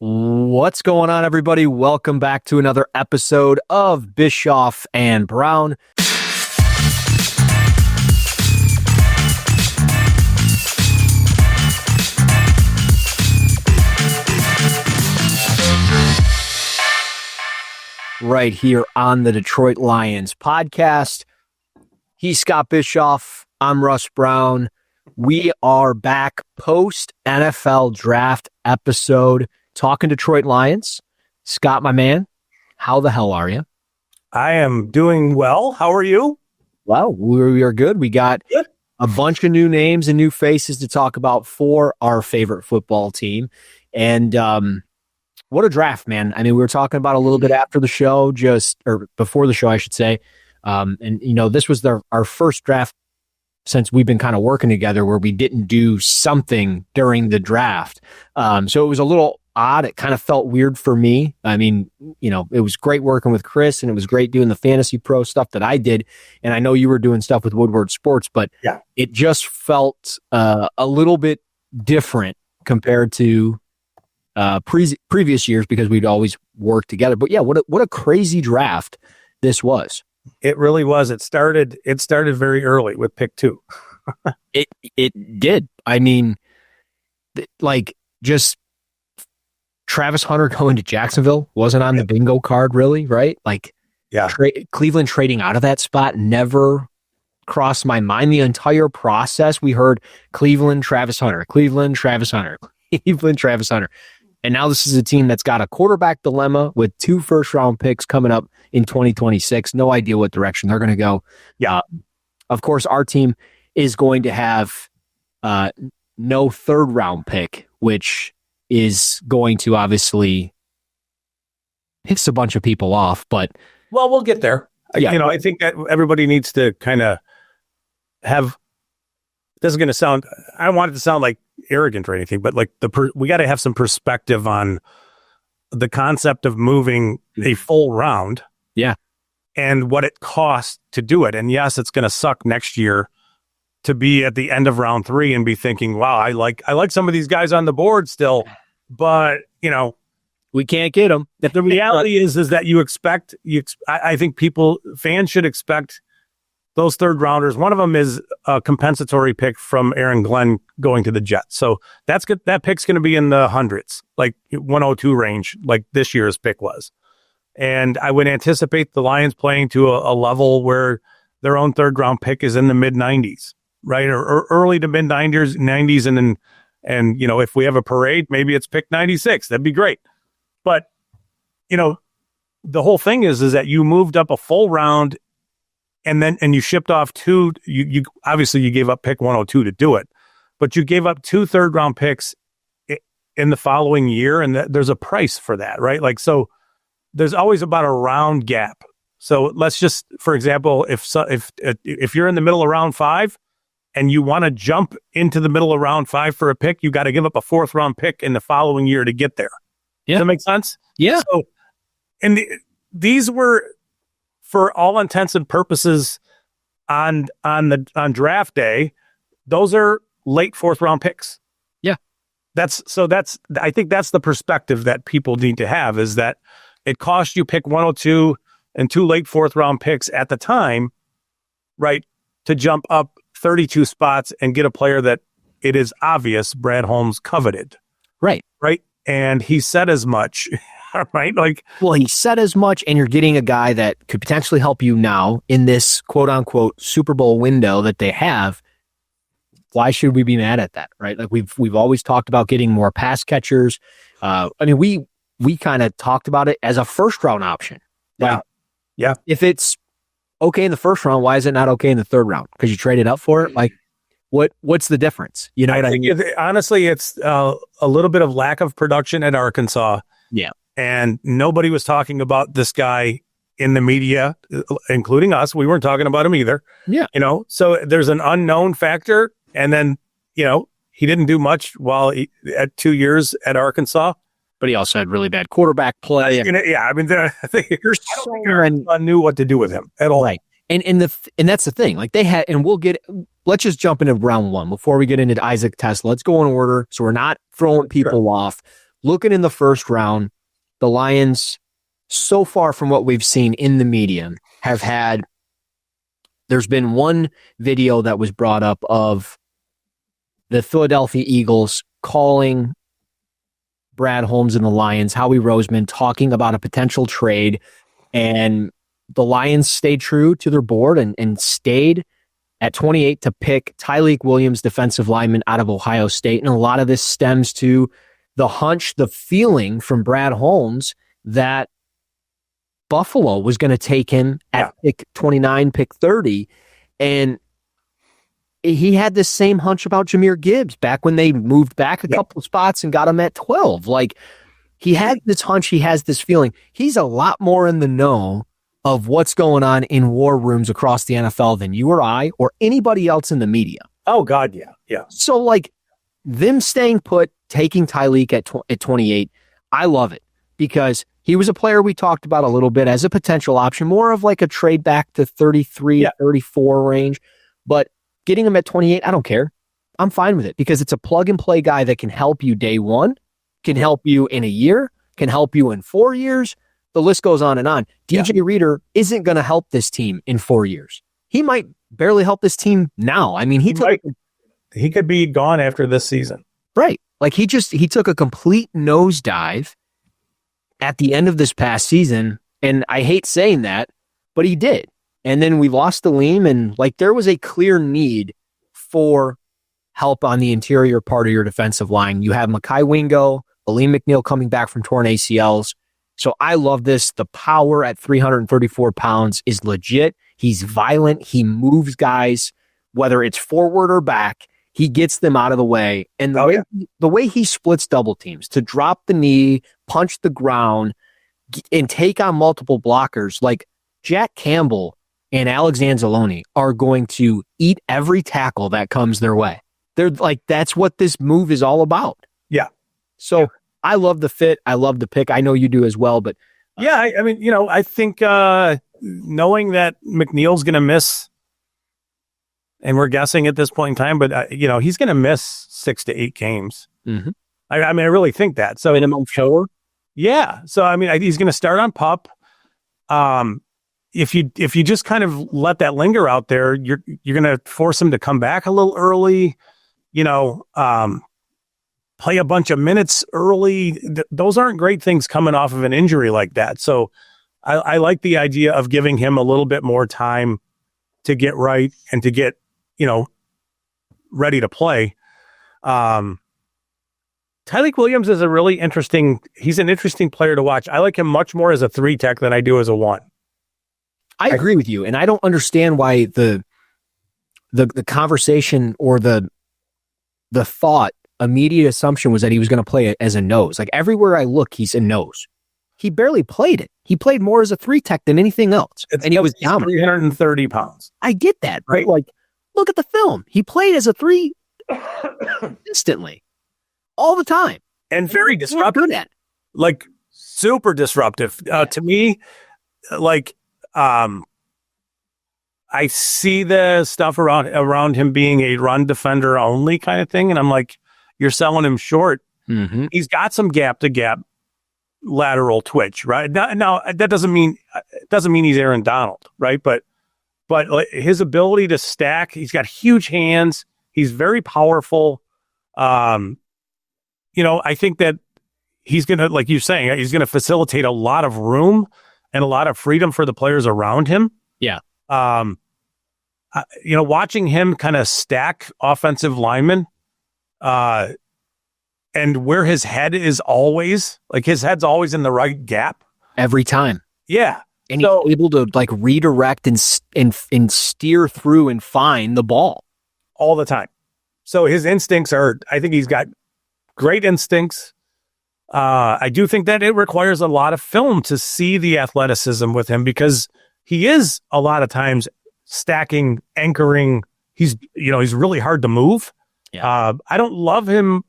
What's going on, everybody? Welcome back to another episode of Bischoff and Brown. Right here on the Detroit Lions podcast. He's Scott Bischoff. I'm Russ Brown. We are back post NFL draft episode talking Detroit Lions. Scott, my man, how the hell are you? I am doing well. How are you? Well, we are good. We got a bunch of new names and new faces to talk about for our favorite football team. And what a draft, man. I mean, we were talking about a little bit after the show, or before the show, I should say. And, you know, this was our first draft since we've been kind of working together where we didn't do something during the draft. So it was a little odd. It kind of felt weird for me. I mean, you know, it was great working with Chris and it was great doing the Fantasy Pro stuff that I did. And I know you were doing stuff with Woodward Sports, but It just felt a little bit different compared to previous years because we'd always worked together. But yeah, what a crazy draft this was. It really was. It started very early with pick 2. It did. I mean, just Travis Hunter going to Jacksonville wasn't on the bingo card, really, right? Cleveland trading out of that spot never crossed my mind. The entire process, we heard Cleveland, Travis Hunter, Cleveland, Travis Hunter, Cleveland, Travis Hunter. And now this is a team that's got a quarterback dilemma with 2 first-round picks coming up in 2026. No idea what direction they're going to go. Yeah. Of course, our team is going to have no third-round pick, which is going to obviously piss a bunch of people off. But well, we'll get there. Yeah. You know, I think that everybody needs to kind of have. This is going to sound. I don't want it to sound like arrogant or anything, but we got to have some perspective on the concept of moving a full round. Yeah. And what it costs to do it. And yes, it's going to suck next year to be at the end of round 3 and be thinking, wow, I like some of these guys on the board still, but you know, we can't get them. The reality is that I think fans should expect those third rounders. One of them is a compensatory pick from Aaron Glenn going to the Jets. So that's good. That pick's going to be in the hundreds, like 102 range, like this year's pick was. And I would anticipate the Lions playing to a level where their own third round pick is in the mid 90s, right? Or early to mid 90s. And, you know, if we have a parade, maybe it's pick 96. That'd be great. But, you know, the whole thing is that you moved up a full round and you shipped off 2. You obviously you gave up pick 102 to do it, but you gave up 2 third round picks in the following year. And there's a price for that, right? So there's always about a round gap. So let's just, for example, if you're in the middle of round 5 and you want to jump into the middle of round 5 for a pick, you got to give up a 4th round pick in the following year to get there. Yeah. Does that make sense? Yeah. So, and these were, for all intents and purposes, on draft day, those are late 4th round picks. Yeah. I think that's the perspective that people need to have, is that it cost you pick 102 and 2 late 4th round picks at the time, right, to jump up 32 spots and get a player that it is obvious Brad Holmes coveted. Right. Right. And he said as much, right? He said as much, and you're getting a guy that could potentially help you now in this quote unquote Super Bowl window that they have. Why should we be mad at that? Right. Like we've always talked about getting more pass catchers. I mean, we kind of talked about it as a 1st round option. Yeah. If it's okay in the 1st round, why is it not okay in the 3rd round? Because you traded up for it? Like, what's the difference? You know what I mean? Honestly, it's a little bit of lack of production at Arkansas. Yeah. And nobody was talking about this guy in the media, including us. We weren't talking about him either. Yeah. You know, so there's an unknown factor. And then, you know, he didn't do much at 2 years at Arkansas. But he also had really bad quarterback play. Yeah, I mean, I think I knew what to do with him at all. Right. And that's the thing. Like they had, and let's just jump into round 1 before we get into Isaac TeSlaa. Let's go in order so we're not throwing people off. looking in the first round, the Lions, so far from what we've seen in the media, there's been one video that was brought up of the Philadelphia Eagles calling Brad Holmes and the Lions, Howie Roseman, talking about a potential trade, and the Lions stayed true to their board and stayed at 28 to pick Tyleik Williams, defensive lineman out of Ohio State. And a lot of this stems to the hunch, the feeling from Brad Holmes that Buffalo was going to take him at pick 29, pick 30. And he had this same hunch about Jahmyr Gibbs back when they moved back a couple of spots and got him at 12. Like, he had this hunch, he has this feeling. He's a lot more in the know of what's going on in war rooms across the NFL than you or I or anybody else in the media. Oh, God, yeah. Yeah. So, like, them staying put, taking Tyleik at 28, I love it because he was a player we talked about a little bit as a potential option, more of like a trade back to 33, 34 range. But getting him at 28, I don't care. I'm fine with it because it's a plug-and-play guy that can help you day one, can help you in a year, can help you in 4 years. The list goes on and on. DJ Reader isn't going to help this team in 4 years. He might barely help this team now. I mean, he could be gone after this season. Right. Like he took a complete nosedive at the end of this past season. And I hate saying that, but he did. And then we lost Aleem, and like there was a clear need for help on the interior part of your defensive line. You have Mekhi Wingo, Aleem McNeil coming back from torn ACLs. So I love this. The power at 334 pounds is legit. He's violent. He moves guys, whether it's forward or back. He gets them out of the way. And the way he splits double teams, to drop the knee, punch the ground, and take on multiple blockers, like Jack Campbell and Alex Anzalone are going to eat every tackle that comes their way. They're like, that's what this move is all about. Yeah. So I love the fit. I love the pick. I know you do as well, but I mean, I think knowing that McNeil's going to miss, and we're guessing at this point in time, but he's going to miss 6 to 8 games. Mm-hmm. I mean, I really think that. So minimum shower. Yeah. So I mean, he's going to start on PUP. If you just kind of let that linger out there, you're going to force him to come back a little early. Play a bunch of minutes early. Those aren't great things coming off of an injury like that. So I like the idea of giving him a little bit more time to get right and to get, ready to play. Tyleik Williams is he's an interesting player to watch. I like him much more as a 3 tech than I do as a 1. I agree with you. And I don't understand why the conversation or the thought, immediate assumption was that he was going to play it as a nose. Like everywhere I look, he's a nose. He barely played it. He played more as a 3 tech than anything else. And he was dominant. 330 pounds. I get that. Right? But like, look at the film. He played as a 3 instantly. All the time. And very disruptive. Like super disruptive. To me, like, I see the stuff around him being a run defender only kind of thing. And I'm like, you're selling him short. Mm-hmm. He's got some gap to gap lateral twitch, right? Now that doesn't mean he's Aaron Donald, right? But his ability to stack, he's got huge hands. He's very powerful. I think that he's going to, like you're saying, he's going to facilitate a lot of room and a lot of freedom for the players around him. Yeah. Watching him kind of stack offensive linemen, and where his head is always, like his head's always in the right gap. Every time. Yeah. And he's able to like redirect and steer through and find the ball. All the time. So his instincts I think he's got great instincts. I do think that it requires a lot of film to see the athleticism with him because he is a lot of times stacking, anchoring. He's really hard to move. Yeah. I don't love him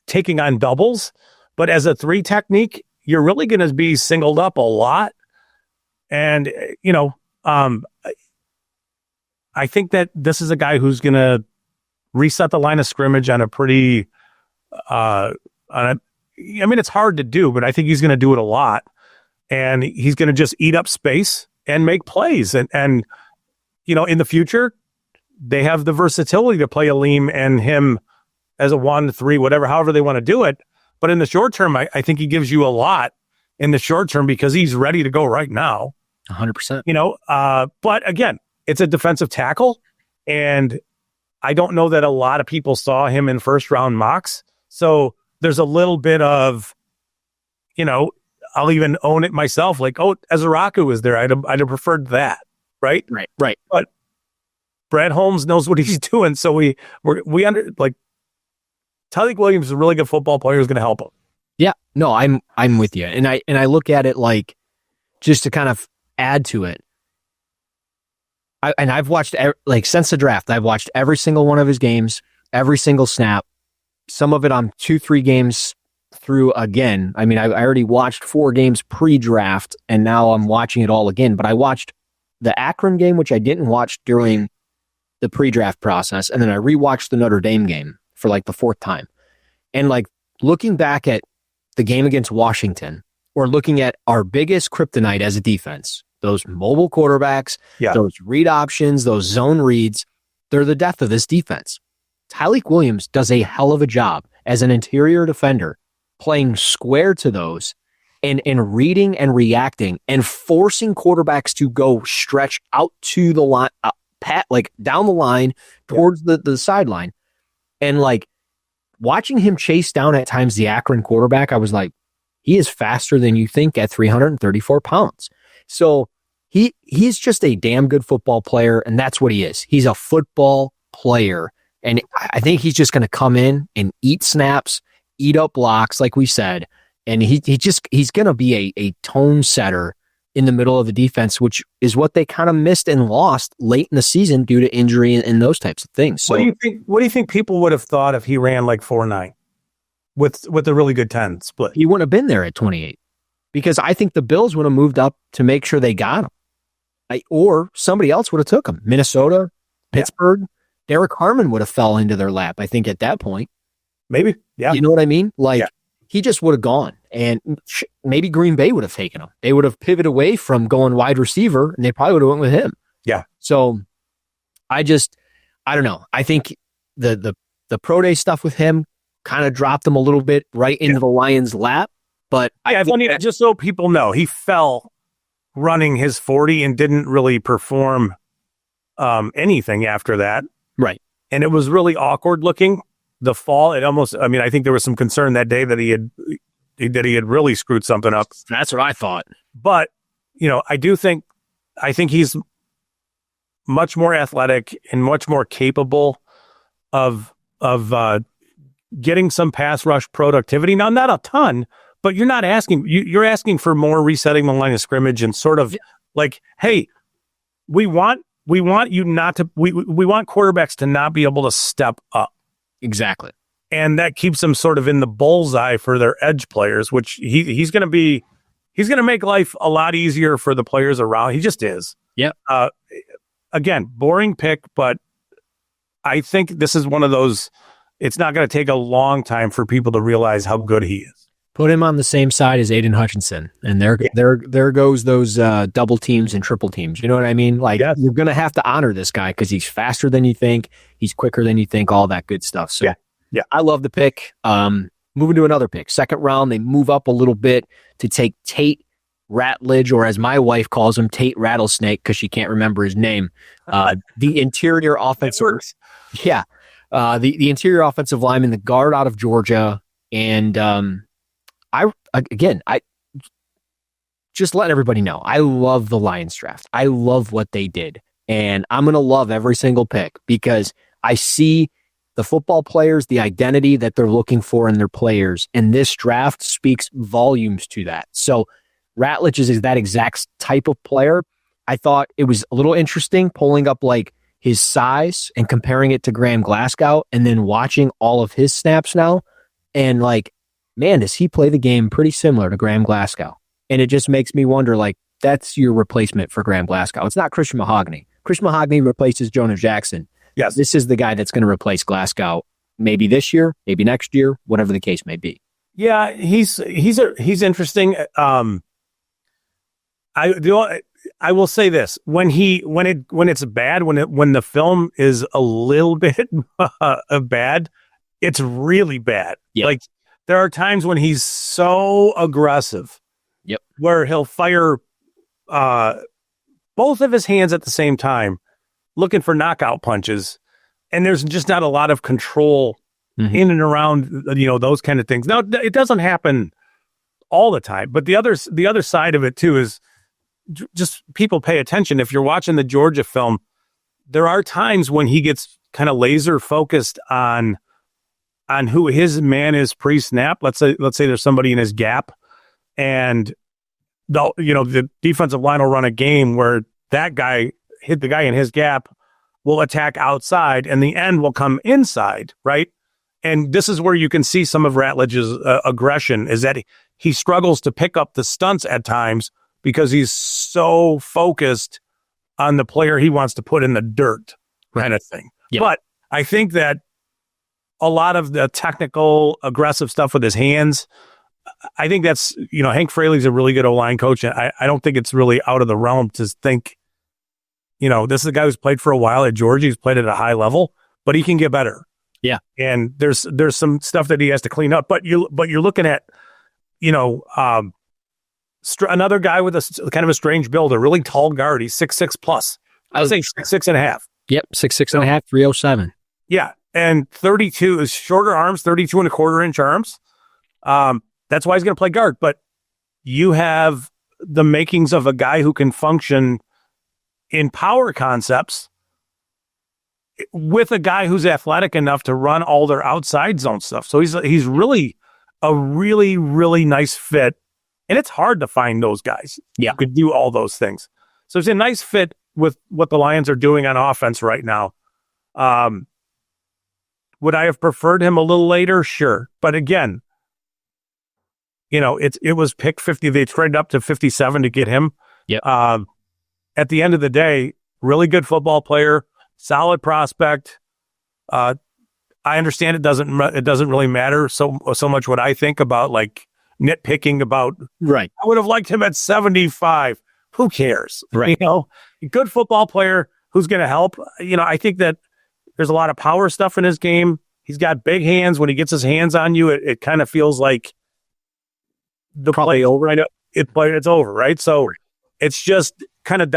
taking on doubles, but as a 3 technique, you're really going to be singled up a lot. And, I think that this is a guy who's going to reset the line of scrimmage on a pretty, I mean, it's hard to do, but I think he's going to do it a lot. And he's going to just eat up space and make plays. And in the future, they have the versatility to play Aleem and him as a 1-3, whatever, however they want to do it. But in the short term, I think he gives you a lot in the short term because he's ready to go right now. 100%. But again, it's a defensive tackle. And I don't know that a lot of people saw him in first round mocks. So there's a little bit of, I'll even own it myself. Like, Ezeraku was there. I'd have preferred that. Right. But Brad Holmes knows what he's doing. So we Tyleik Williams is a really good football player who's going to help him. Yeah, no, I'm with you. And I look at it like, just to kind of add to it. I've watched since the draft, I've watched every single one of his games, every single snap, some of it on 2-3 games through again. I mean, I already watched 4 games pre-draft and now I'm watching it all again, but I watched the Akron game, which I didn't watch during the pre-draft process. And then I rewatched the Notre Dame game for like the 4th time. And like looking back at the game against Washington or looking at our biggest kryptonite as a defense, those mobile quarterbacks, those read options, those zone reads, they're the death of this defense. Tyleik Williams does a hell of a job as an interior defender playing square to those and reading and reacting and forcing quarterbacks to go stretch out to the line, down the line towards the sideline. And like watching him chase down at times the Akron quarterback, I was like, he is faster than you think at 334 pounds. So he's just a damn good football player, and that's what he is. He's a football player, and I think he's just going to come in and eat snaps, eat up blocks, like we said, and he's going to be a tone setter in the middle of the defense, which is what they kind of missed and lost late in the season due to injury and those types of things. So, what do you think people would have thought if he ran like 4.9 with a really good 10 split? He wouldn't have been there at 28 because I think the Bills would have moved up to make sure they got him. Or somebody else would have took him. Minnesota, Pittsburgh, Derek Harmon would have fell into their lap, I think, at that point. Maybe. Yeah. You know what I mean? He just would have gone. And maybe Green Bay would have taken him. They would have pivoted away from going wide receiver, and they probably would have went with him. Yeah. So I don't know. I think the pro day stuff with him kind of dropped him a little bit right into the Lions' lap. But just so people know, he fell running his 40 and didn't really perform anything after that. Right. And it was really awkward looking. The fall, I think there was some concern that day that he had really screwed something up. That's what I thought. But, I think he's much more athletic and much more capable of getting some pass rush productivity. Now, not a ton, but you're not asking, you're asking for more resetting the line of scrimmage and sort of like, hey, we want you not to, we want quarterbacks to not be able to step up. Exactly. And that keeps them sort of in the bullseye for their edge players, which he's going to make life a lot easier for the players around. He just is. Yeah. Again, boring pick, but I think this is one of those, it's not going to take a long time for people to realize how good he is. Put him on the same side as Aiden Hutchinson, and there goes those double teams and triple teams. You know what I mean? Like, you're going to have to honor this guy because he's faster than you think, he's quicker than you think, all that good stuff. So, I love the pick. Moving to another pick, 2nd round, they move up a little bit to take Tate Ratledge, or as my wife calls him, Tate Rattlesnake, because she can't remember his name. The interior offensive, the interior offensive lineman, the guard out of Georgia, and I just let everybody know, I love the Lions draft. I love what they did. And I'm going to love every single pick because I see the football players, the identity that they're looking for in their players. And this draft speaks volumes to that. So Ratledge is that exact type of player. I thought it was a little interesting pulling up like his size and comparing it to Graham Glasgow and then watching all of his snaps now. And like, man, does he play the game pretty similar to Graham Glasgow? And it just makes me wonder, like, that's your replacement for Graham Glasgow. It's not Christian Mahogany. Christian Mahogany replaces Jonah Jackson. Yes. This is the guy that's going to replace Glasgow maybe this year, maybe next year, whatever the case may be. Yeah, he's interesting. I will say this: when it's bad, when the film is a little bit bad, it's really bad. Yep. Like there are times when he's so aggressive, where he'll fire both of his hands at the same time, looking for knockout punches, and there's just not a lot of control in and around, those kind of things. Now, it doesn't happen all the time, but the other side of it too is just people pay attention. If you're watching the Georgia film, there are times when he gets kind of laser focused on who his man is pre-snap. Let's say there's somebody in his gap, and the defensive line will run a game where that guy hit the guy in his gap, will attack outside, and the end will come inside, right? And this is where you can see some of Ratledge's aggression, is that he struggles to pick up the stunts at times because he's so focused on the player he wants to put in the dirt, kind of thing. Yep. But I think that a lot of the technical, aggressive stuff with his hands, I think that's, Hank Fraley's a really good O-line coach. And I don't think it's really out of the realm to think, this is a guy who's played for a while at Georgia. He's played at a high level, but he can get better. Yeah. And there's some stuff that he has to clean up, but you're looking at, another guy with a kind of a strange build, a really tall guard. He's 6'6" plus. I would say 6'6.5". Yep. 6'6.5", 307. Yeah. And 32 is shorter arms, 32 and a quarter inch arms. That's why he's going to play guard, but you have the makings of a guy who can function in power concepts with a guy who's athletic enough to run all their outside zone stuff. So he's really a really, really nice fit. And it's hard to find those guys who could do all those things. So it's a nice fit with what the Lions are doing on offense right now. Would I have preferred him a little later? Sure. But again, it was pick 50. They traded up to 57 to get him. Yep. At the end of the day, really good football player, solid prospect. I understand it doesn't really matter so much what I think about, like, nitpicking about, right. I would have liked him at 75. Who cares? Right. Good football player who's going to help. I think that there's a lot of power stuff in his game. He's got big hands. When he gets his hands on you, it kind of feels like the play over. I know it's over, right? So it's just kind of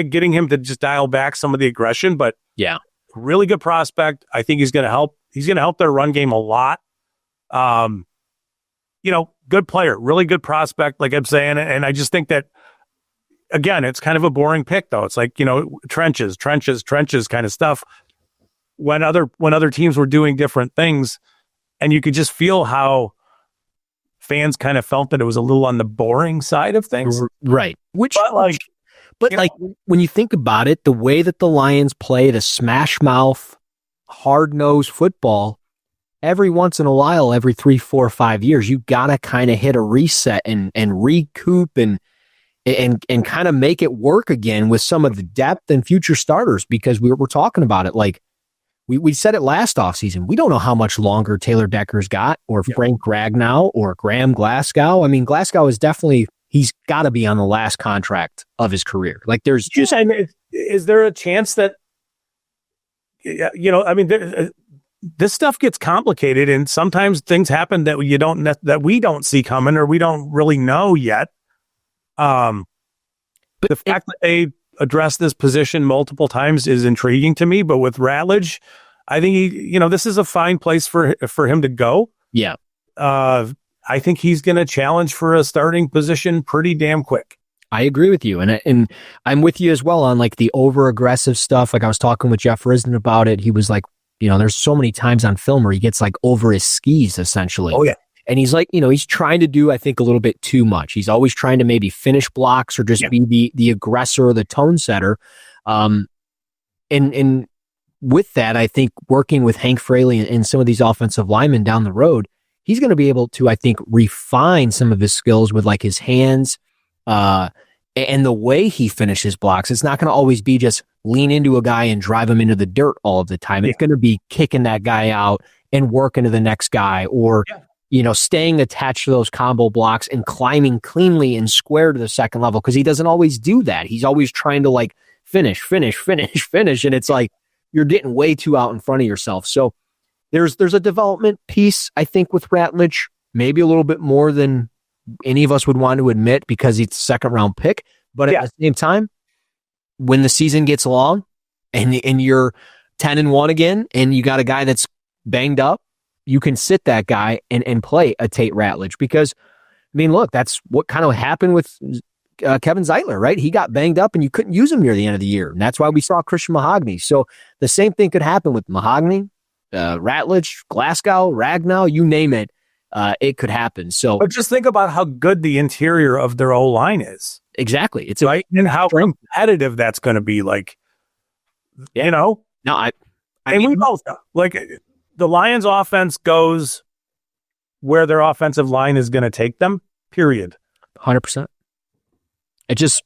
getting him to just dial back some of the aggression. But yeah, really good prospect. I think he's going to help. He's going to help their run game a lot. Good player, really good prospect, like I'm saying. And I just think that, again, it's kind of a boring pick, though. It's like, trenches kind of stuff. When other teams were doing different things, and you could just feel how fans kind of felt that it was a little on the boring side of things. Right. But when you think about it, the way that the Lions play the smash mouth, hard nosed football, every once in a while, every 3, 4, 5 years, you gotta kind of hit a reset and recoup and kind of make it work again with some of the depth and future starters, because we're talking about it. Like we said it last offseason. We don't know how much longer Taylor Decker's got, or Frank Ragnow, or Graham Glasgow. I mean, Glasgow is definitely, he's got to be on the last contract of his career. Like there's just... Is there a chance that, this stuff gets complicated, and sometimes things happen that we don't see coming, or we don't really know yet. But the fact that they addressed this position multiple times is intriguing to me. But with Ratledge, I think this is a fine place for him to go. Yeah. I think he's going to challenge for a starting position pretty damn quick. I agree with you. And I'm with you as well on like the over aggressive stuff. Like I was talking with Jeff Risden about it. He was like, there's so many times on film where he gets like over his skis essentially. Oh yeah. And he's like, he's trying to do, I think, a little bit too much. He's always trying to maybe finish blocks or just be the aggressor or the tone setter. And with that, I think working with Hank Fraley and some of these offensive linemen down the road, he's going to be able to, I think, refine some of his skills with like his hands and the way he finishes blocks. It's not going to always be just lean into a guy and drive him into the dirt all of the time. It's going to be kicking that guy out and working to the next guy, or staying attached to those combo blocks and climbing cleanly and square to the second level, because he doesn't always do that. He's always trying to like finish. And it's like you're getting way too out in front of yourself. So there's a development piece, I think, with Ratledge, maybe a little bit more than any of us would want to admit because he's a second round pick. But at the same time, when the season gets long and you're 10-1 again, and you got a guy that's banged up, you can sit that guy and play a Tate Ratledge, because, I mean, look, that's what kind of happened with Kevin Zeitler, right? He got banged up and you couldn't use him near the end of the year. And that's why we saw Christian Mahogany. So the same thing could happen with Mahogany, Ratledge, Glasgow, Ragnow, you name it. It could happen. So, but just think about how good the interior of their O-line is. Exactly. It's right. And how competitive that's going to be. Like, No, I mean, we both know. Like, the Lions offense goes where their offensive line is going to take them, period. 100%. It just,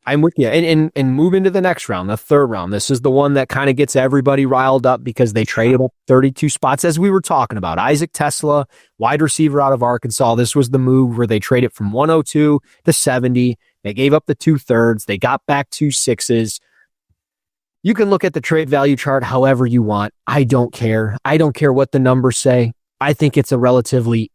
I'm with you. And move into the next round, the third round. This is the one that kind of gets everybody riled up because they traded up 32 spots, as we were talking about. Isaac TeSlaa, wide receiver out of Arkansas. This was the move where they traded from 102 to 70. They gave up the 2/3. They got back 2 6s. You can look at the trade value chart however you want. I don't care. I don't care what the numbers say. I think it's a relatively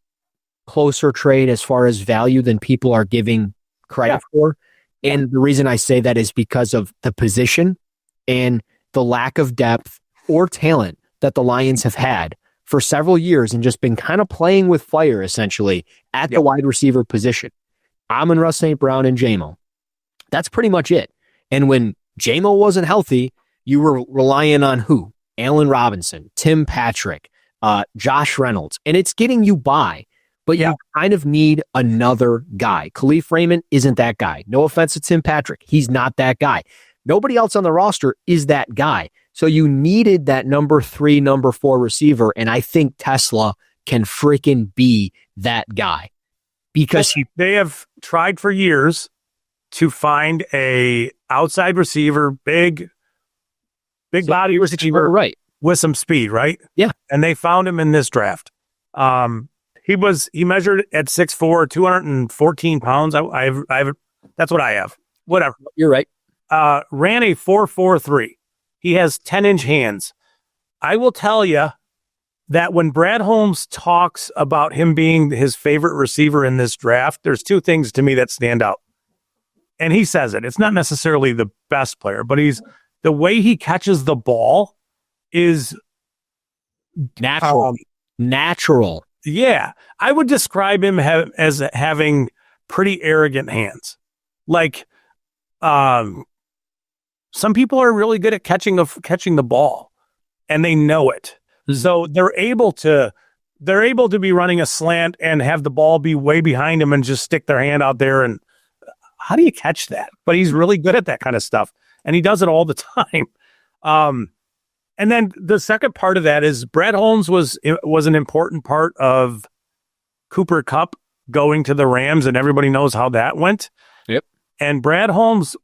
closer trade as far as value than people are giving credit for. And the reason I say that is because of the position and the lack of depth or talent that the Lions have had for several years and just been kind of playing with fire, essentially, at the wide receiver position. Amon-Ra St. Brown and Jamo. That's pretty much it. And when Jamo wasn't healthy, you were relying on who? Allen Robinson, Tim Patrick, Josh Reynolds. And it's getting you by. But you kind of need another guy. Khalif Raymond isn't that guy. No offense to Tim Patrick. He's not that guy. Nobody else on the roster is that guy. So you needed that number 3, number 4 receiver. And I think TeSlaa can freaking be that guy. Because they have tried for years to find a outside receiver, big body receiver, right, with some speed, right? Yeah. And they found him in this draft. He measured at 6'4", 214 pounds. That's what I have. Whatever. You're right. Ran a 4.43. He has 10-inch hands. I will tell you that when Brad Holmes talks about him being his favorite receiver in this draft, there's 2 things to me that stand out. And he says it. It's not necessarily the best player, but the way he catches the ball is natural. Natural. Yeah. I would describe him as having pretty arrogant hands. Like, some people are really good at catching the ball, and they know it. So they're able to be running a slant and have the ball be way behind him and just stick their hand out there. And how do you catch that? But he's really good at that kind of stuff, and he does it all the time. And then the second part of that is Brad Holmes was an important part of Cooper Kupp going to the Rams, and everybody knows how that went. Yep. And Brad Holmes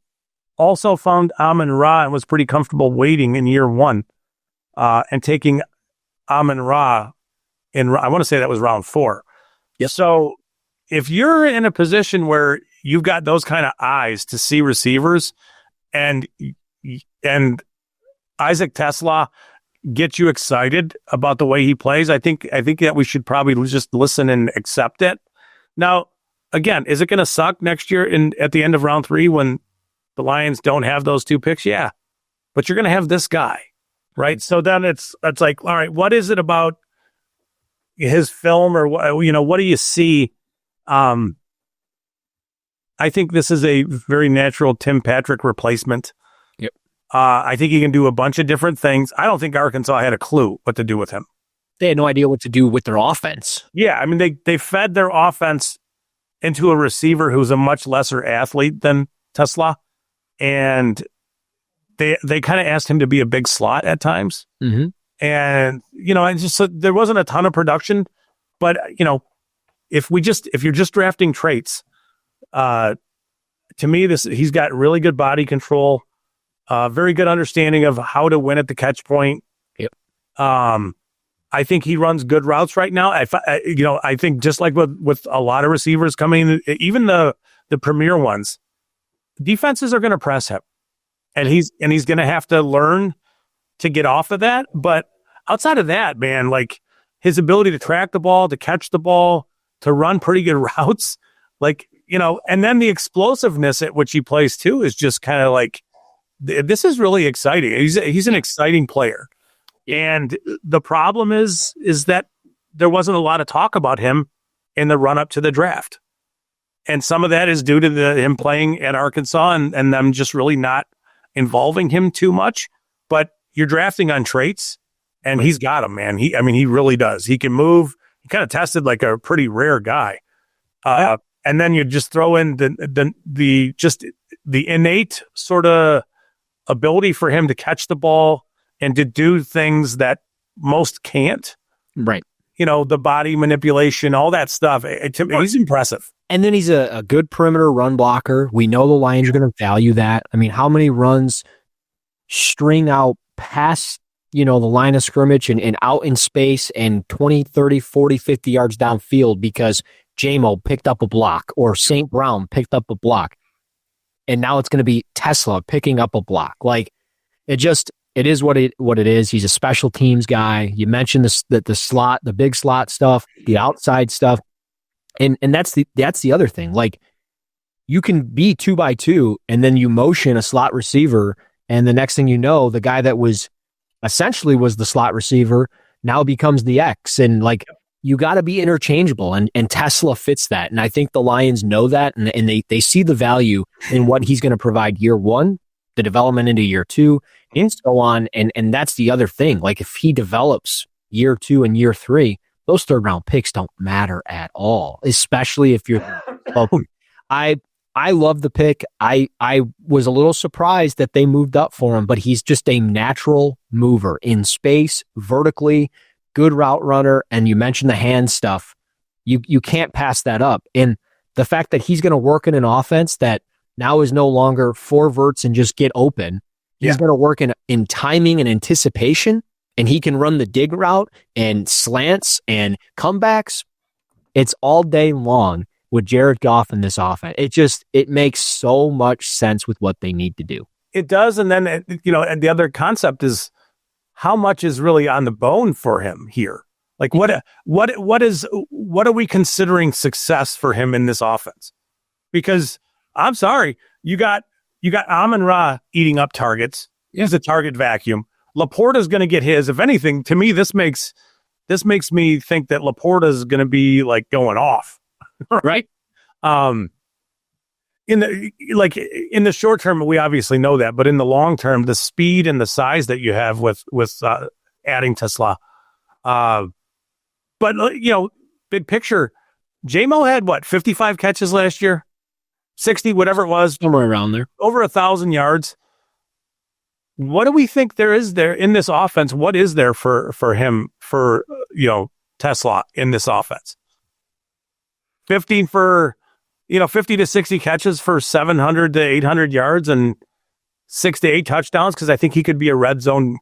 also found Amon-Ra and was pretty comfortable waiting in year 1 and taking Amon-Ra in, I want to say that was round 4. Yes. So if you're in a position where you've got those kind of eyes to see receivers, and Isaac TeSlaa gets you excited about the way he plays, I think that we should probably just listen and accept it. Now, again, is it going to suck next year at the end of round 3 when the Lions don't have those 2 picks? Yeah, but you're going to have this guy, right? So then it's like, all right, what is it about his film, or what do you see? I think this is a very natural Tim Patrick replacement. Yep. I think he can do a bunch of different things. I don't think Arkansas had a clue what to do with him. They had no idea what to do with their offense. Yeah, I mean, they fed their offense into a receiver who's a much lesser athlete than TeSlaa, and they kind of asked him to be a big slot at times. Mm-hmm. And there wasn't a ton of production, but if you're just drafting traits, to me, he's got really good body control, very good understanding of how to win at the catch point. Yep. I think he runs good routes right now. I think just like with a lot of receivers coming in, even the premier ones, defenses are going to press him, and he's going to have to learn to get off of that. But outside of that, man, like his ability to track the ball, to catch the ball, to run pretty good routes, like, and then the explosiveness at which he plays too is just kind of like, this is really exciting. He's an exciting player. And the problem is that there wasn't a lot of talk about him in the run up to the draft. And some of that is due to him playing at Arkansas and them just really not involving him too much. But you're drafting on traits, and he's got them, man. He really does. He can move. He kind of tested like a pretty rare guy. And then you just throw in the innate sort of ability for him to catch the ball and to do things that most can't. Right. The body manipulation, all that stuff. He's impressive. And then he's a good perimeter run blocker. We know the Lions are going to value that. I mean, how many runs string out past, the line of scrimmage and out in space and 20, 30, 40, 50 yards downfield because J-Mo picked up a block or St. Brown picked up a block. And now it's going to be TeSlaa picking up a block. Like, it is what it is. He's a special teams guy. You mentioned the slot, the big slot stuff, the outside stuff. And that's the other thing. Like, you can be 2x2 and then you motion a slot receiver, and the next thing you know, the guy that was essentially the slot receiver now becomes the X. And like, you got to be interchangeable, and TeSlaa fits that. And I think the Lions know that, and they see the value in what he's going to provide year one, the development into year two, and so on. And that's the other thing. Like, if he develops year two and year three, those third round picks don't matter at all, especially if you're. I love the pick. I was a little surprised that they moved up for him, but he's just a natural mover in space, vertically, good route runner. And you mentioned the hand stuff. You can't pass that up. And the fact that he's going to work in an offense that now is no longer four verts and just get open. He's going to work in timing and anticipation, and he can run the dig route and slants and comebacks. It's all day long with Jared Goff in this offense. It makes so much sense with what they need to do. It does. And then, and the other concept is how much is really on the bone for him here? Like, what are we considering success for him in this offense? Because I'm sorry, you got Amon-Ra eating up targets. He's a target vacuum. Laporta's going to get his. If anything, to me, this makes me think that Laporta's going to be like going off, right? In the short term, we obviously know that, but in the long term, the speed and the size that you have with adding TeSlaa. But big picture, J-Mo had 55 catches last year, 60, whatever it was, somewhere around there, over 1,000 yards. What do we think there is there in this offense? What is there for him, for TeSlaa in this offense? 50 to 60 catches for 700 to 800 yards and 6 to 8 touchdowns. Because I think he could be a red zone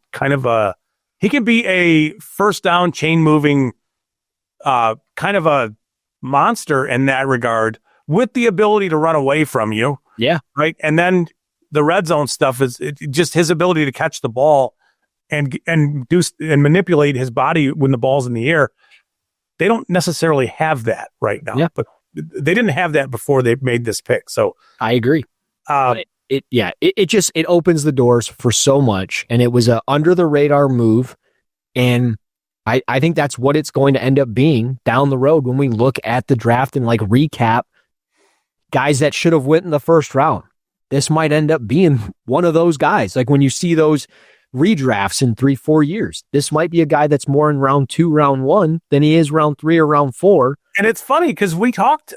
he can be a first down chain moving kind of a monster in that regard, with the ability to run away from you. Yeah. Right. And then the red zone stuff is just his ability to catch the ball and manipulate his body when the ball's in the air. They don't necessarily have that right now, but they didn't have that before they made this pick. So I agree. It opens the doors for so much, and it was a under the radar move. And I think that's what it's going to end up being down the road when we look at the draft and like recap guys that should have went in the first round. This might end up being one of those guys. Like when you see those redrafts in 3-4 years, this might be a guy that's more in round 2, round 1 than he is round 3 or round 4. And it's funny because we talked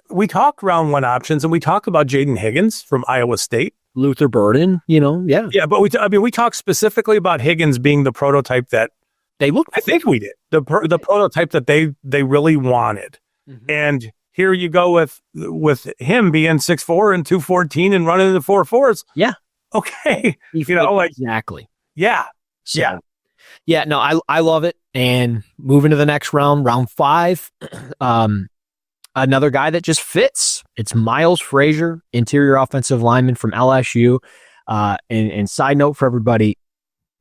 round 1 options, and we talked about Jaden Higgins from Iowa State, Luther Burden, yeah. But we talked specifically about Higgins being the prototype that they looked. I think we did the prototype that they really wanted, and here you go with him being 6'4" and 214 and running the 4.4s. Yeah. Okay. Exactly. Yeah. So, yeah. Yeah, no, I love it. And moving to the next round, round 5, another guy that just fits. It's Miles Frazier, interior offensive lineman from LSU. And side note for everybody,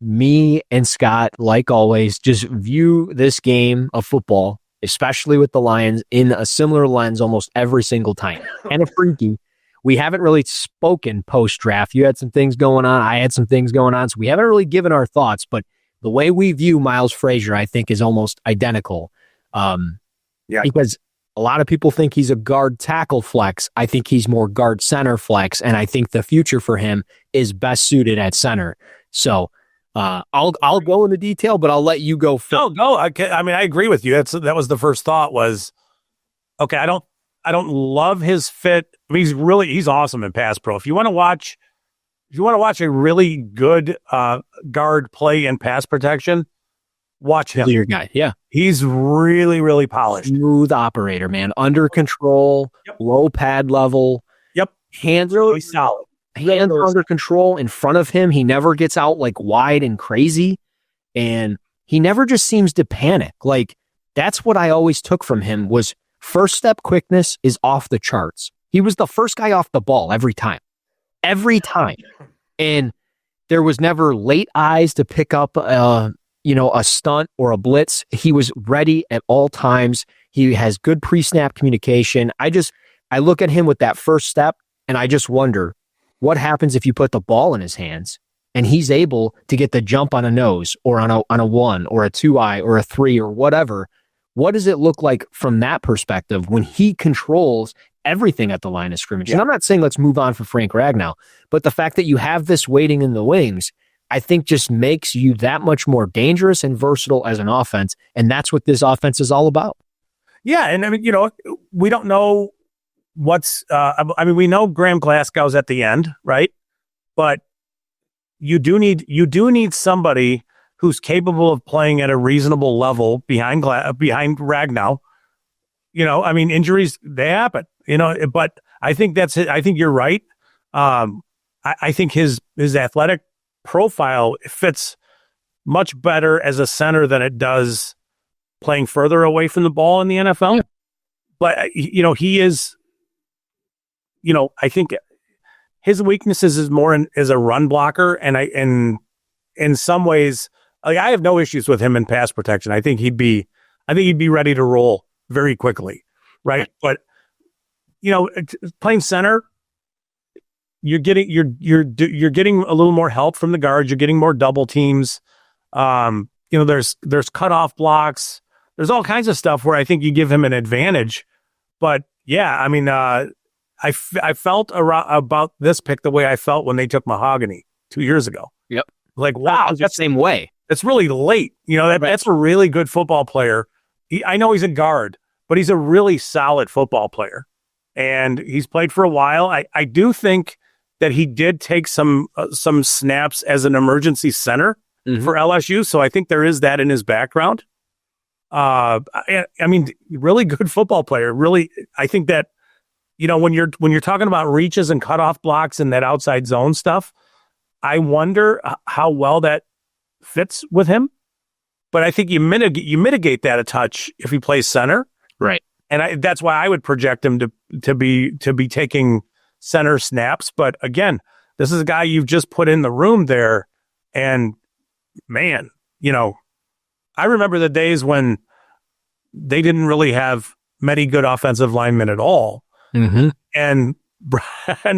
me and Scott, like always, just view this game of football, especially with the Lions, in a similar lens almost every single time. And a freaky. We haven't really spoken post-draft. You had some things going on. I had some things going on. So we haven't really given our thoughts, but the way we view Miles Frazier, I think, is almost identical. Because a lot of people think he's a guard tackle flex. I think he's more guard center flex, and I think the future for him is best suited at center. So I'll go into detail, but I'll let you go first. No, go. I mean, I agree with you. That was the first thought was, okay, I don't love his fit. I mean, he's awesome in pass pro. If you want to watch a really good guard play in pass protection, watch him. Your guy, yeah. He's really, really polished. Smooth operator, man. Under control, low pad level. Yep. Hands are really solid. Hands under control in front of him. He never gets out like wide and crazy. And he never just seems to panic. Like, that's what I always took from him was first step quickness is off the charts. He was the first guy off the ball every time. Every time. And there was never late eyes to pick up a stunt or a blitz. He was ready at all times. He has good pre-snap communication. I look at him with that first step and I just wonder what happens if you put the ball in his hands and he's able to get the jump on a nose or on a 1 or a 2-eye or a 3 or whatever. What does it look like from that perspective when he controls everything at the line of scrimmage? Yeah. And I'm not saying let's move on for Frank Ragnow, but the fact that you have this waiting in the wings, I think just makes you that much more dangerous and versatile as an offense. And that's what this offense is all about. Yeah. And I mean, we don't know we know Graham Glasgow's at the end, right? But you do need somebody who's capable of playing at a reasonable level behind Ragnow. I mean, injuries, they happen, but I think that's it. I think you're right. I think his athletic profile fits much better as a center than it does playing further away from the ball in the NFL. Yeah. But, he is, I think his weaknesses is more as a run blocker. And in some ways, like, I have no issues with him in pass protection. I think he'd be ready to roll very quickly. Right. But, playing center, you're getting a little more help from the guards. You're getting more double teams. There's cutoff blocks. There's all kinds of stuff where I think you give him an advantage. But yeah, I mean, I felt about this pick the way I felt when they took Mahogany 2 years ago. Yep. Like, wow, that's the same way. It's really late. That's a really good football player. I know he's a guard, but he's a really solid football player. And he's played for a while. I do think that he did take some snaps as an emergency center for LSU. So I think there is that in his background. I mean, really good football player. Really, I think that, when you're talking about reaches and cutoff blocks and that outside zone stuff, I wonder how well that fits with him. But I think you mitigate that a touch if he plays center. Right. And that's why I would project him to be taking center snaps. But again, this is a guy you've just put in the room there. And man, I remember the days when they didn't really have many good offensive linemen at all. Mm-hmm. And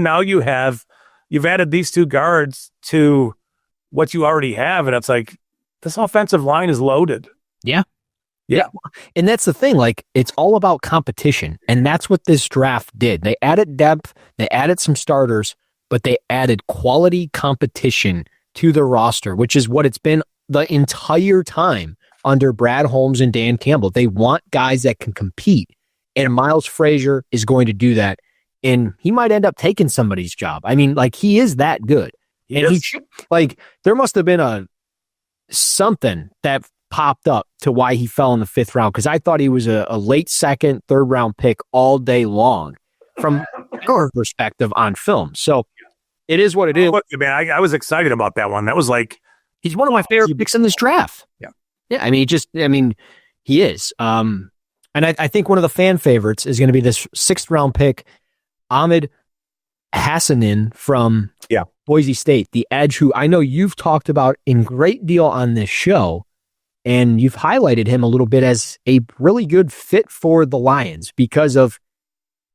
now you've added these two guards to what you already have. And it's like, this offensive line is loaded. Yeah. Yeah. And that's the thing. Like, it's all about competition. And that's what this draft did. They added depth, they added some starters, but they added quality competition to the roster, which is what it's been the entire time under Brad Holmes and Dan Campbell. They want guys that can compete. And Miles Frazier is going to do that. And he might end up taking somebody's job. I mean, like, he is that good. And there must have been something that popped up to why he fell in the 5th round, because I thought he was a late 2nd, 3rd round pick all day long from your perspective on film. So it is what it is. Look, man, I was excited about that one. That was like He's one of my favorite picks in this draft. Yeah. Yeah. I mean, he is. And I think one of the fan favorites is going to be this 6th round pick, Ahmed Hassanein from Boise State, the edge who I know you've talked about in great deal on this show. And you've highlighted him a little bit as a really good fit for the Lions because of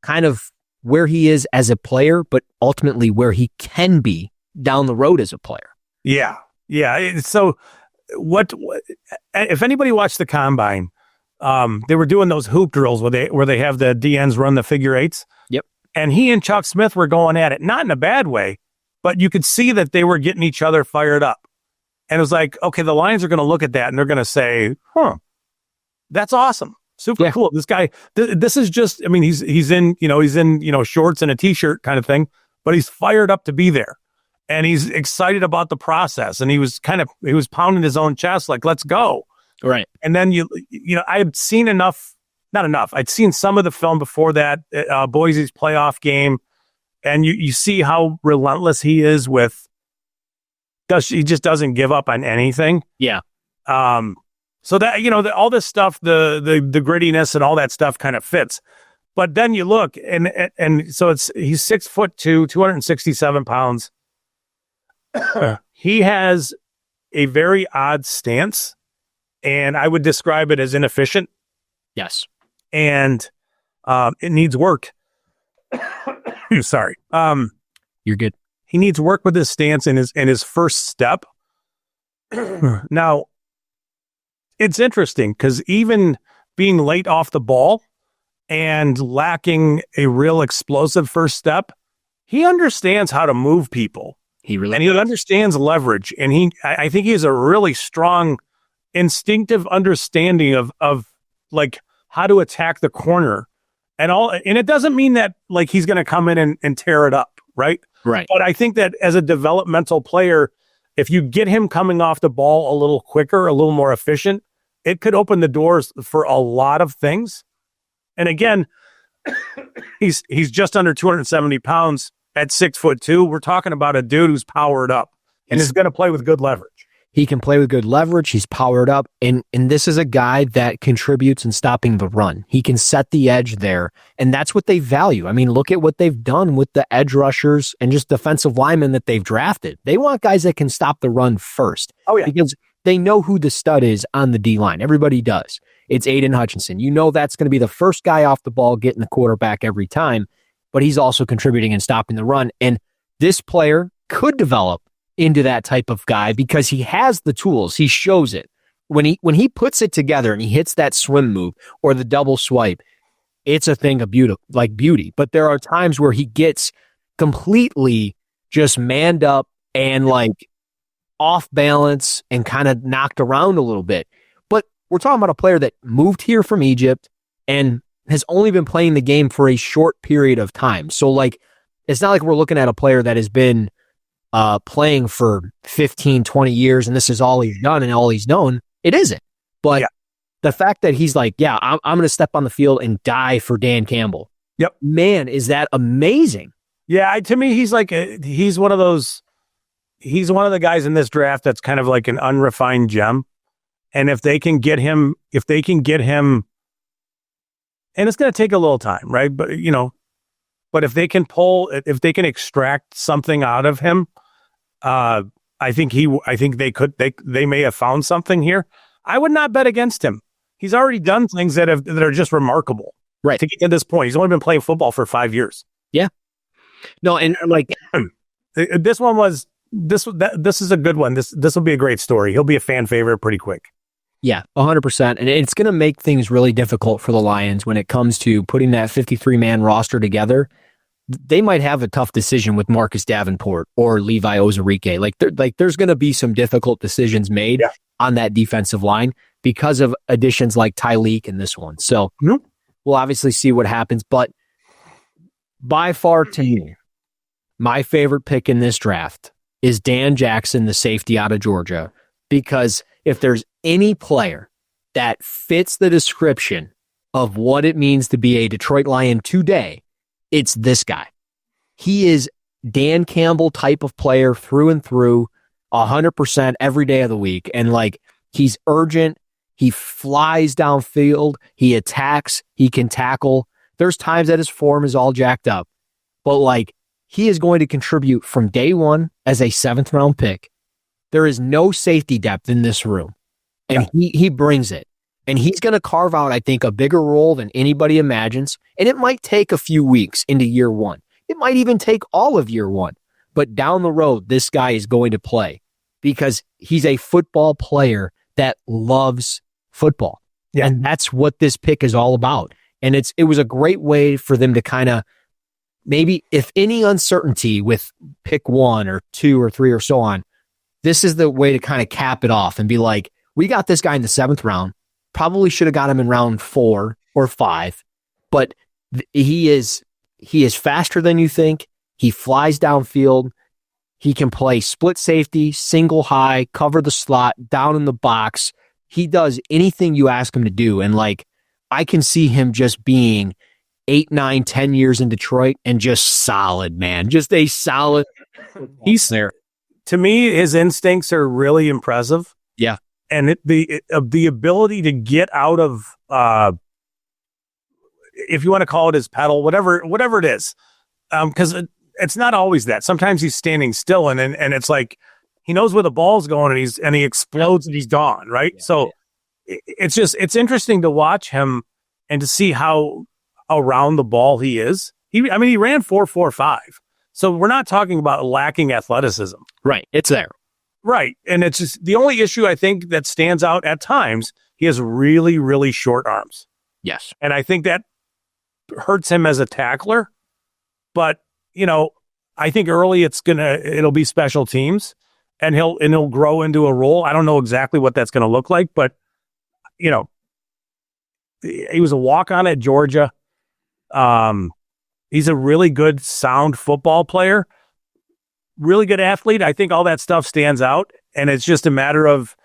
kind of where he is as a player, but ultimately where he can be down the road as a player. Yeah. Yeah. So what if anybody watched the combine, they were doing those hoop drills where they have the DNs run the figure eights. Yep. And he and Chuck Smith were going at it, not in a bad way, but you could see that they were getting each other fired up. And it was like, okay, the Lions are going to look at that and they're going to say, that's awesome. Super cool. This guy, this is just, I mean, he's in shorts and a t-shirt kind of thing, but he's fired up to be there. And he's excited about the process. And he was pounding his own chest like, let's go. Right. And then, I had seen not enough. I'd seen some of the film before that, Boise's playoff game. And you see how relentless he is with, he just doesn't give up on anything. Yeah. So that, all this stuff, the grittiness and all that stuff kind of fits. But then you look and so he's 6'2", 267 pounds. He has a very odd stance, and I would describe it as inefficient. Yes. And it needs work. Sorry. You're good. He needs work with his stance in his first step. Now, it's interesting because even being late off the ball and lacking a real explosive first step, he understands how to move people. He understands leverage, and I think he has a really strong instinctive understanding of like how to attack the corner and all. And it doesn't mean that like he's going to come in and tear it up, right? Right. But I think that as a developmental player, if you get him coming off the ball a little quicker, a little more efficient, it could open the doors for a lot of things. And again, he's just under 270 pounds at 6'2". We're talking about a dude who's powered up and is going to play with good leverage. He can play with good leverage. He's powered up. And this is a guy that contributes in stopping the run. He can set the edge there. And that's what they value. I mean, look at what they've done with the edge rushers and just defensive linemen that they've drafted. They want guys that can stop the run first. Oh, yeah. Because they know who the stud is on the D-line. Everybody does. It's Aiden Hutchinson. You know that's going to be the first guy off the ball getting the quarterback every time, but he's also contributing and stopping the run. And this player could develop into that type of guy because he has the tools. He shows it. When he puts it together and he hits that swim move or the double swipe, it's a thing of beauty. But there are times where he gets completely just manned up and like off balance and kind of knocked around a little bit. But we're talking about a player that moved here from Egypt and has only been playing the game for a short period of time. So like, it's not like we're looking at a player that has been playing for 15, 20 years, and this is all he's done and all he's known. It isn't. But the fact that he's like, I'm going to step on the field and die for Dan Campbell. Yep. Man, is that amazing. Yeah, to me, he's one of the guys in this draft that's kind of like an unrefined gem. And if they can get him, and it's going to take a little time, right? But if they can extract something out of him, I think they may have found something here. I would not bet against him. He's already done things that are just remarkable, right? To get to this point, he's only been playing football for 5 years. Yeah. No, and like this is a good one. This will be a great story. He'll be a fan favorite pretty quick. Yeah, 100%. And it's going to make things really difficult for the Lions when it comes to putting that 53-man roster together. They might have a tough decision with Marcus Davenport or Levi Ozarike. There's going to be some difficult decisions made on that defensive line because of additions like Tyleik in this one. So we'll obviously see what happens. But by far, to me, my favorite pick in this draft is Dan Jackson, the safety out of Georgia, because if there's any player that fits the description of what it means to be a Detroit Lion today, it's this guy. He is Dan Campbell type of player through and through, 100% every day of the week. And like, he's urgent. He flies downfield. He attacks. He can tackle. There's times that his form is all jacked up, but like, he is going to contribute from day one as a 7th round pick. There is no safety depth in this room, and he brings it. And he's going to carve out, I think, a bigger role than anybody imagines. And it might take a few weeks into year one. It might even take all of year one. But down the road, this guy is going to play because he's a football player that loves football. Yeah. And that's what this pick is all about. And it was a great way for them to kind of, maybe if any uncertainty with pick 1 or 2 or 3 or so on, this is the way to kind of cap it off and be like, we got this guy in the 7th round. Probably should have got him in round 4 or 5, but he is faster than you think. He flies downfield. He can play split safety, single high, cover the slot, down in the box. He does anything you ask him to do. And like, I can see him just being 8, 9, 10 years in Detroit and just solid, man. Just a solid. He's there. To me, his instincts are really impressive. Yeah. And the ability to get out of, if you want to call it his pedal, whatever it is, because it's not always that. Sometimes he's standing still, and it's like he knows where the ball's going, and he explodes and he's gone, right? Yeah, so it's interesting to watch him and to see how around the ball he is. He ran 4.45, so we're not talking about lacking athleticism, right? It's there. Right. And it's just the only issue I think that stands out at times, he has really, really short arms. Yes. And I think that hurts him as a tackler. But, I think early it'll be special teams and he'll grow into a role. I don't know exactly what that's going to look like, but he was a walk-on at Georgia. He's a really good, sound football player. Really good athlete. I think all that stuff stands out, and it's just a matter of,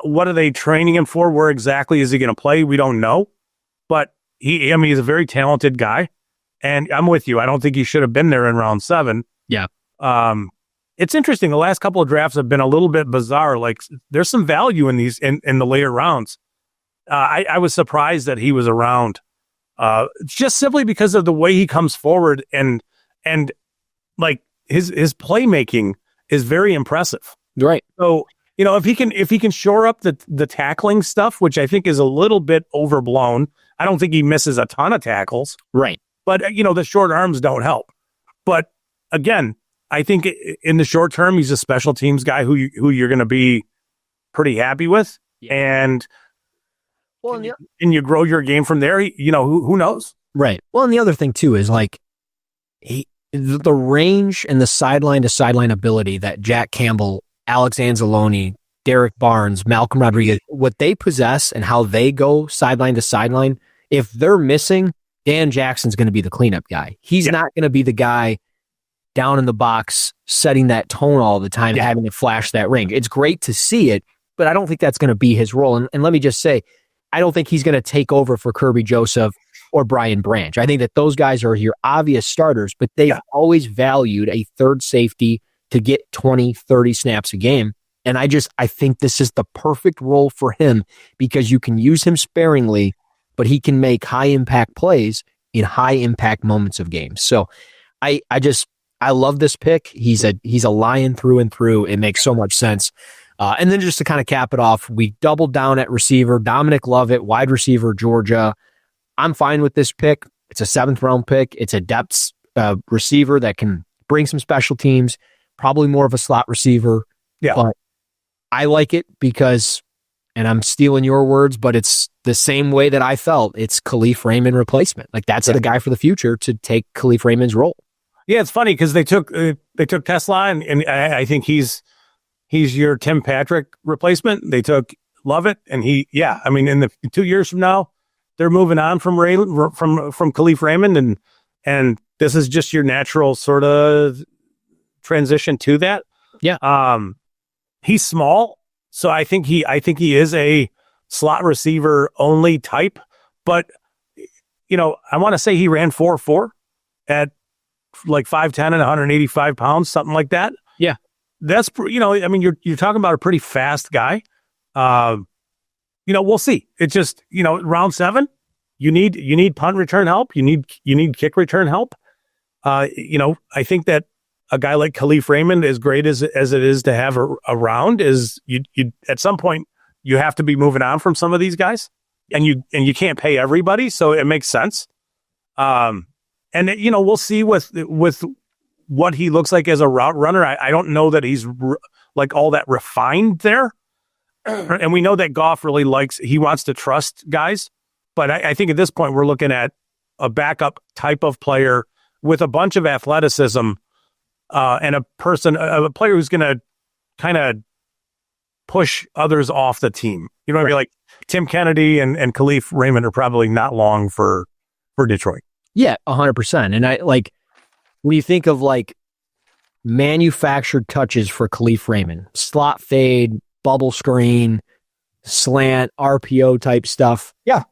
what are they training him for? Where exactly is he going to play? We don't know, but he's a very talented guy, and I'm with you. I don't think he should have been there in round 7. Yeah. It's interesting. The last couple of drafts have been a little bit bizarre. Like there's some value in these in the later rounds. I was surprised that he was around, just simply because of the way he comes forward and like. His playmaking is very impressive. Right. So, if he can shore up the tackling stuff, which I think is a little bit overblown. I don't think he misses a ton of tackles. Right. But the short arms don't help. But again, I think in the short term, he's a special teams guy who you're going to be pretty happy with. Yeah. And you grow your game from there. Who knows? Right. Well, and the other thing too is like the range and the sideline to sideline ability that Jack Campbell, Alex Anzalone, Derek Barnes, Malcolm Rodriguez, what they possess and how they go sideline to sideline, if they're missing, Dan Jackson's going to be the cleanup guy. He's not going to be the guy down in the box setting that tone all the time, having to flash that ring. It's great to see it, but I don't think that's going to be his role. And let me just say, I don't think he's going to take over for Kirby Joseph or Brian Branch. I think that those guys are your obvious starters, but they've always valued a third safety to get 20, 30 snaps a game. And I think this is the perfect role for him because you can use him sparingly, but he can make high impact plays in high impact moments of games. So I love this pick. He's a Lion through and through. It makes so much sense. And then just to kind of cap it off, we doubled down at receiver. Dominic Lovett, wide receiver, Georgia. I'm fine with this pick. It's a 7th round pick. It's a depth receiver that can bring some special teams, probably more of a slot receiver. Yeah. But I like it because, and I'm stealing your words, but it's the same way that I felt. It's Khalif Raymond replacement. Like that's the guy for the future to take Khalif Raymond's role. Yeah, it's funny because they took TeSlaa and I think he's your Tim Patrick replacement. They took Lovett and in the 2 years from now, they're moving on from Khalif Raymond, and this is just your natural sort of transition to that. Yeah. He's small, so I think he is a slot receiver only type. But I want to say he ran 4.4 at like 5'10" and 185 pounds, something like that. Yeah. that's, I mean, you're talking about a pretty fast guy. We'll see. It's just, round 7, you need punt return help. You need kick return help. I think that a guy like Kalif Raymond, as great as it is to have around, is you at some point you have to be moving on from some of these guys, and you can't pay everybody, so it makes sense. We'll see with what he looks like as a route runner. I don't know that he's like all that refined there. And we know that Goff really he wants to trust guys. But I think at this point, we're looking at a backup type of player with a bunch of athleticism and a player who's going to kind of push others off the team. You know what I mean? Like Tim Kennedy and Kalif Raymond are probably not long for Detroit. Yeah, 100%. And when you think of manufactured touches for Kalif Raymond, slot fade, bubble screen, slant, RPO type stuff. Yeah.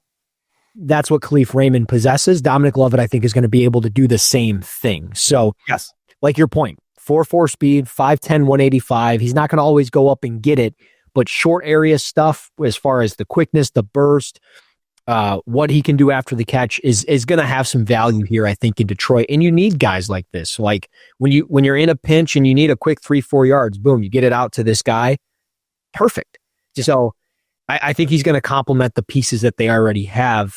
That's what Kalif Raymond possesses. Dominic Lovett, I think, is going to be able to do the same thing. So, yes, like your point, 4.4 speed, 5'10", 185. He's not going to always go up and get it, but short area stuff, as far as the quickness, the burst, what he can do after the catch is going to have some value here, I think, in Detroit. And you need guys like this. Like when you're in a pinch and you need a quick 3-4 yards, boom, you get it out to this guy. Perfect. So I think he's going to complement the pieces that they already have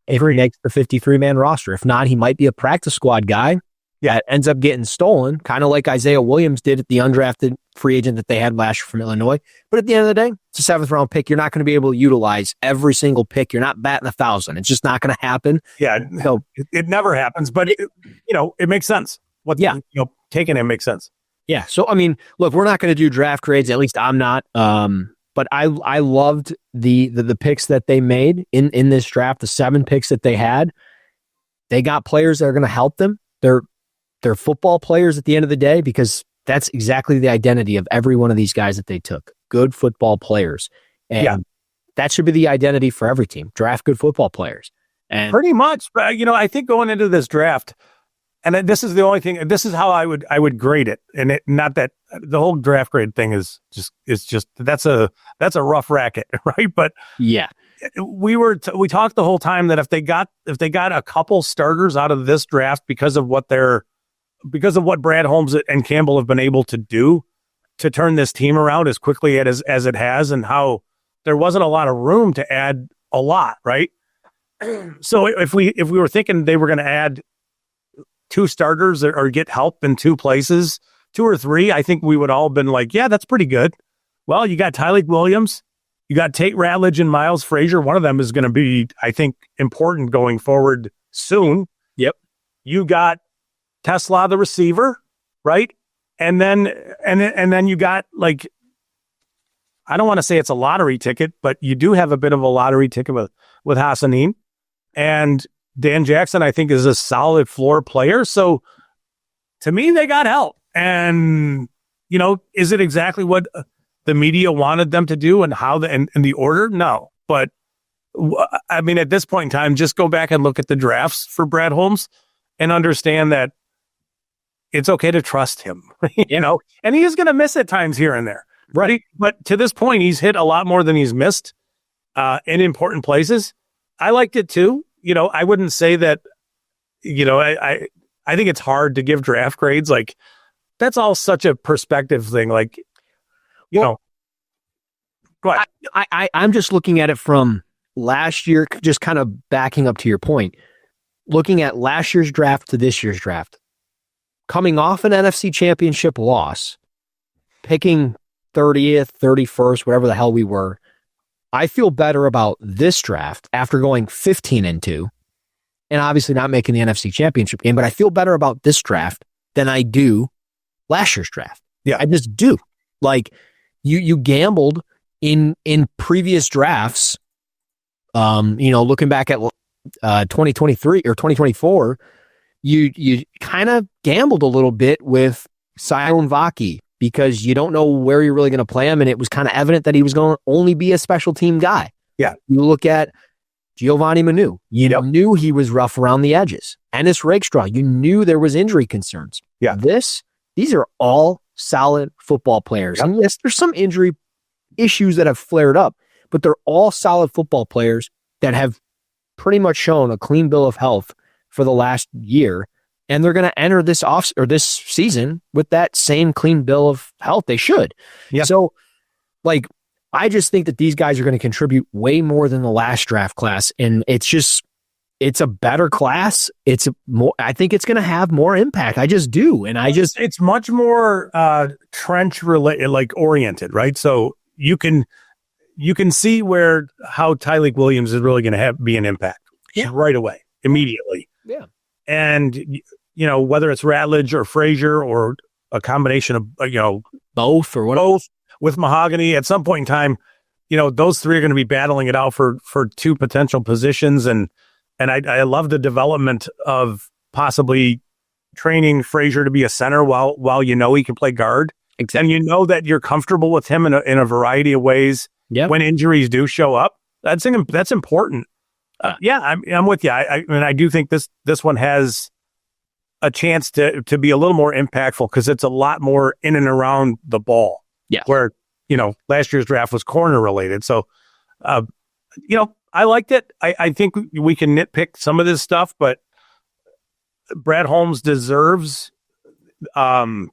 if he makes the 53-man roster. If not, he might be a practice squad guy that ends up getting stolen, kind of like Isaiah Williams did at the undrafted free agent that they had last year from Illinois. But at the end of the day, it's a 7th-round pick. You're not going to be able to utilize every single pick. You're not batting 1,000. It's just not going to happen. Yeah, so, it never happens, but it makes sense. Taking him makes sense. Yeah. So, I mean, look, we're not going to do draft grades. At least I'm not. But I loved the picks that they made in this draft, the 7 picks that they had. They got players that are going to help them. They're football players at the end of the day, because that's exactly the identity of every one of these guys that they took. Good football players. And that should be the identity for every team. Draft good football players. And pretty much. But, I think going into this draft, and this is the only thing, this is how I would grade it. And not that the whole draft grade thing is just that's a rough racket, right? But yeah, we talked the whole time that if they got a couple starters out of this draft because of what Brad Holmes and Campbell have been able to do to turn this team around as quickly as it has, and how there wasn't a lot of room to add a lot, right? So if we were thinking they were going to add 2 starters or get help in 2 places, 2 or 3, I think we would all have been like, yeah, that's pretty good. Well, you got Tyleik Williams, you got Tate Ratledge and Miles Frazier. One of them is going to be, I think, important going forward soon. Yep. You got TeSlaa, the receiver, right? And then you got, I don't want to say it's a lottery ticket, but you do have a bit of a lottery ticket with Hassanein. And Dan Jackson, I think, is a solid floor player. So to me, they got help. And, is it exactly what the media wanted them to do and how and the order? No. But I mean, at this point in time, just go back and look at the drafts for Brad Holmes and understand that it's okay to trust him, and he is going to miss at times here and there. Right. But to this point, he's hit a lot more than he's missed in important places. I liked it too. I wouldn't say that, I think it's hard to give draft grades. That's all such a perspective thing. Go ahead. I'm just looking at it from last year, just kind of backing up to your point, looking at last year's draft to this year's draft, coming off an NFC championship loss, picking 30th, 31st, whatever the hell we were. I feel better about this draft after going 15-2 and obviously not making the NFC championship game, but I feel better about this draft than I do last year's draft. Yeah. I just do. You gambled in previous drafts, looking back at 2023 or 2024, you kind of gambled a little bit with Sion Vaki because you don't know where you're really going to play him, and it was kind of evident that he was going to only be a special team guy. Yeah. You look at Giovanni Manu. You knew he was rough around the edges. Ennis Rakestraw, you knew there was injury concerns. Yeah. These are all solid football players. And yes, there's some injury issues that have flared up, but they're all solid football players that have pretty much shown a clean bill of health for the last year. And they're going to enter this season with that same clean bill of health. They should. Yeah. So, I just think that these guys are going to contribute way more than the last draft class. And it's a better class. I think it's going to have more impact. I just do. And it's much more trench oriented, right? So you can see how Tyleik Williams is really going to be an impact right away, immediately. Yeah. And, whether it's Ratledge or Frazier or a combination of, both or whatever. Both with Mahogany at some point in time, those three are going to be battling it out for two potential positions. And I love the development of possibly training Frazier to be a center while he can play guard. Exactly. And that you're comfortable with him in a variety of ways when injuries do show up. That's important. I'm with you. I do think this one has a chance to be a little more impactful because it's a lot more in and around the ball. Yeah. Where, last year's draft was corner related. So, I liked it. I think we can nitpick some of this stuff, but Brad Holmes deserves some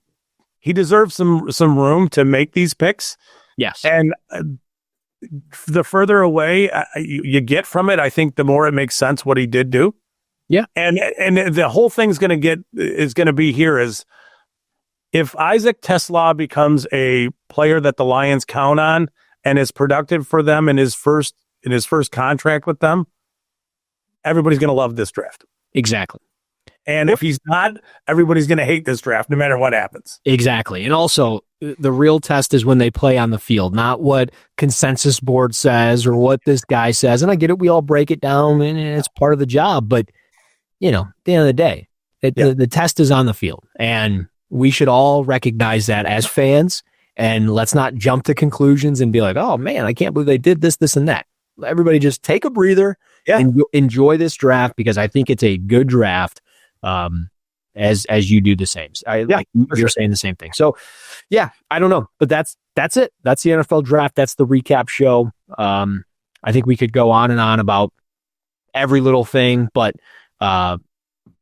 room to make these picks. Yes. And the further away you get from it, I think the more it makes sense what he did do. Yeah. And the whole thing's going to be here is if Isaac TeSlaa becomes a player that the Lions count on and is productive for them in his first contract with them, everybody's going to love this draft. Exactly. And if he's not, everybody's going to hate this draft no matter what happens. Exactly. And also, the real test is when they play on the field, not what consensus board says or what this guy says. And I get it. We all break it down and it's part of the job. But, at the end of the day, the test is on the field. And we should all recognize that as fans. And let's not jump to conclusions and be like, oh, man, I can't believe they did this, this, and that. Everybody just take a breather and enjoy this draft because I think it's a good draft. As you do the same. You're saying the same thing. So, I don't know, but that's it. That's the NFL draft. That's the recap show. I think we could go on and on about every little thing, but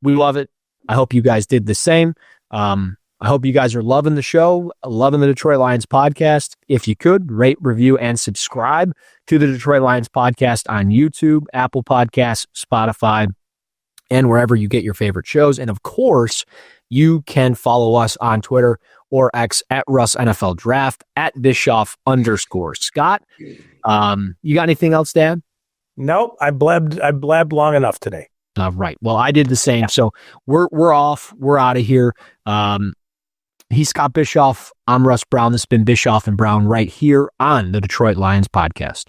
we love it. I hope you guys did the same. I hope you guys are loving the show, loving the Detroit Lions podcast. If you could, rate, review, and subscribe to the Detroit Lions podcast on YouTube, Apple Podcasts, Spotify, and wherever you get your favorite shows. And of course, you can follow us on Twitter or X at Russ NFL Draft, at Bischoff_Scott. You got anything else, Dan? Nope. I blabbed long enough today. Right. Well, I did the same. So we're off. We're out of here. He's Scott Bischoff. I'm Russ Brown. This has been Bischoff and Brown right here on the Detroit Lions podcast.